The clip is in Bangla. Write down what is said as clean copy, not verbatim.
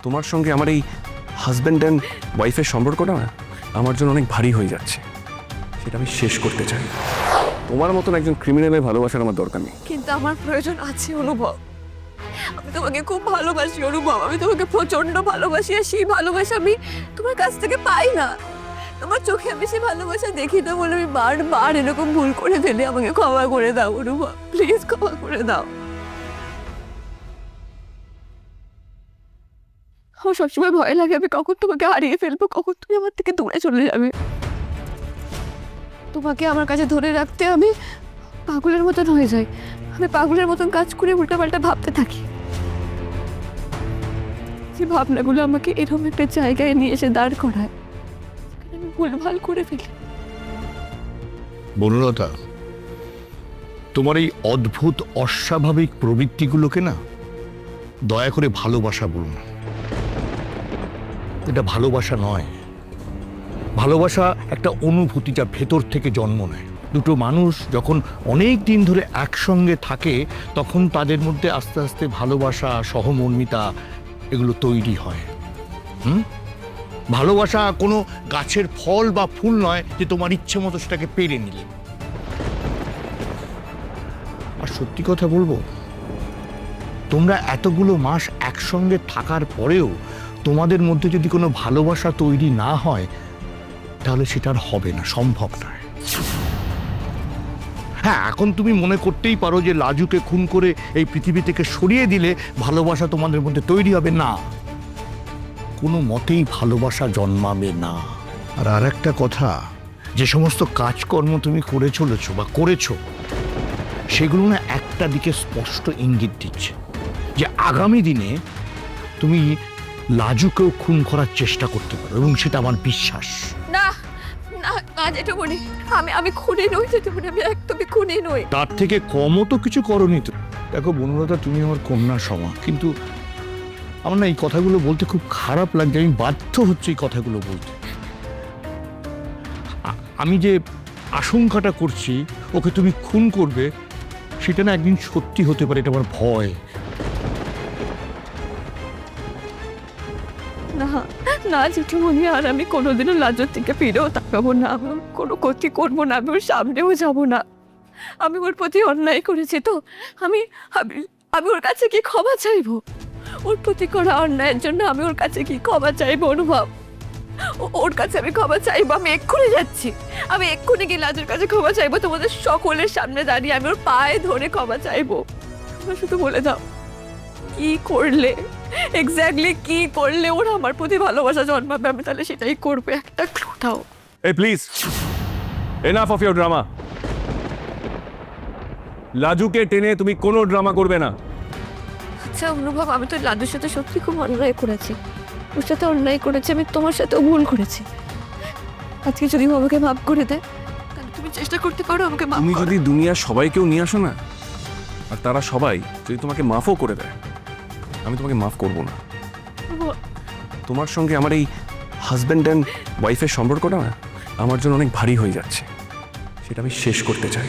তোমার সঙ্গে আমার এই হাজব্যান্ড অ্যান্ড ওয়াইফের সম্পর্কটা না আমার জন্য অনেক ভারী হয়ে যাচ্ছে, সেটা আমি শেষ করতে চাই। তোমার মতন একজন ক্রিমিনালের ভালোবাসার আমার দরকার নেই। কিন্তু আমার প্রয়োজন আছে অনুভব। আমি তোমাকে খুব ভালোবাসি অনুভব, আমি তোমাকে প্রচন্ড ভালোবাসি, আর সেই ভালোবাসা আমি তোমার কাছ থেকে পাই না। তোমার চোখে আমি সেই ভালোবাসা দেখি না বলে আমি বারবার এরকম ভুল করে ফেলি। আমাকে ক্ষমা করে দাও অনুভব, প্লিজ ক্ষমা করে দাও। আমার সবসময় ভয় লাগে আমি কখন তোমাকে হারিয়ে ফেলবো, কখন তুমি আমার থেকে দূরে চলে যাবে। তোমাকে আমার কাছে ধরে রাখতে আমি পাগলের মতন হয়ে যাই। আমি পাগলের মতন কাজ করে উল্টাপাল্টা ভাবতে থাকি। যে ভাবনাগুলো আমাকে এরকম একটা জায়গায় নিয়ে এসে দাঁড় করায়, সেখানে আমি ভুলভাল করে ফেলি। বনলতা, তোমার এই অদ্ভুত অস্বাভাবিক প্রবৃত্তিগুলোকে না দয়া করে ভালোবাসা বলুন। এটা ভালোবাসা নয়। ভালোবাসা একটা অনুভূতি যা ভেতর থেকে জন্ম নেয়। দুটো মানুষ যখন অনেক দিন ধরে একসঙ্গে থাকে তখন তাদের মধ্যে আস্তে আস্তে ভালোবাসা, সহমর্মিতা এগুলো তৈরি হয়। ভালোবাসা কোনো গাছের ফল বা ফুল নয় যে তোমার ইচ্ছে মতো সেটাকে পেরে নিলে। আর সত্যি কথা বলবো, তোমরা এতগুলো মাস একসঙ্গে থাকার পরেও তোমাদের মধ্যে যদি কোনো ভালোবাসা তৈরি না হয় তাহলে সেটা আর হবে না, সম্ভব নয়। হ্যাঁ, এখন তুমি মনে করতেই পারো যে লাজুকে খুন করে এই পৃথিবী থেকে সরিয়ে দিলে ভালোবাসা তোমাদের মধ্যে তৈরি হবে। না, কোনো মতেই ভালোবাসা জন্মাবে না। আর একটা কথা, যে সমস্ত কাজকর্ম তুমি করে চলেছো বা করেছো সেগুলো না একটা দিকে স্পষ্ট ইঙ্গিত দিচ্ছে যে আগামী দিনে তুমি লাজুকেও খুন করার চেষ্টা করতে পারো, এবং সেটা আমার বিশ্বাস। না না না জেঠুমনি, আমি খুনি নই জেঠুমনি, আমি একদমই খুনি নই। তার থেকে কমও তো কিছু করনি তো। দেখো বনলতা, তুমি আমার কন্যা সমা, কিন্তু আমার না এই কথাগুলো বলতে খুব খারাপ লাগছে। আমি বাধ্য হচ্ছে এই কথাগুলো বলতে। আমি যে আশঙ্কাটা করছি ওকে তুমি খুন করবে, সেটা না একদিন সত্যি হতে পারে, এটা আমার ভয়। না না জেঠুমনি, আর আমি কোনোদিনও লাজুর থেকে ফিরেও তাকাবো না। আমি ওর কোনো ক্ষতি করবো না, আমি ওর সামনেও যাবো না। আমি ওর প্রতি অন্যায় করেছি তো আমি আমি আমি ওর কাছে কি ক্ষমা চাইবো? ওর প্রতি করা অন্যায়ের জন্য আমি ওর কাছে কি ক্ষমা চাইবো অনুভব? ওর কাছে আমি ক্ষমা চাইবো? আমি এক্ষুনি যাচ্ছি, আমি এক্ষুনি গিয়ে লাজুর কাছে ক্ষমা চাইবো। তোমাদের সকলের সামনে দাঁড়িয়ে আমি ওর পায়ে ধরে ক্ষমা চাইবো। তোমরা শুধু বলে দাও কি করলে, এক্স্যাক্টলি কি করলে ওর আমার প্রতি ভালোবাসা জন্মাবে, আমি তাহলে সেটাই করবো। একটা ক্লু দাও। এই please, enough of your drama. লাজুকে টেনে তুমি কোনো ড্রামা করবে না। আচ্ছা অনুভব, আমি তো লাজুর সাথে সত্যি খুব অন্যায় করেছি। ওর সাথে অন্যায় করেছি, আমি তোমার সাথেও ভুল করেছি। আজকে যদি ও আমাকে মাফ করে দেয় তাহলে তুমি চেষ্টা করতে পারো আমাকে মাফ তুমি করার। যদি দুনিয়ার সবাইকেও নিয়ে আসো না, আর তারা সবাই যদি তোমাকে মাফও করে দেয়, আমি তোমাকে মাফ করব না। তোমার সঙ্গে আমার এই হাজব্যান্ড অ্যান্ড ওয়াইফের সম্পর্কটা না আমার জন্য অনেক ভারী হয়ে যাচ্ছে, সেটা আমি শেষ করতে চাই।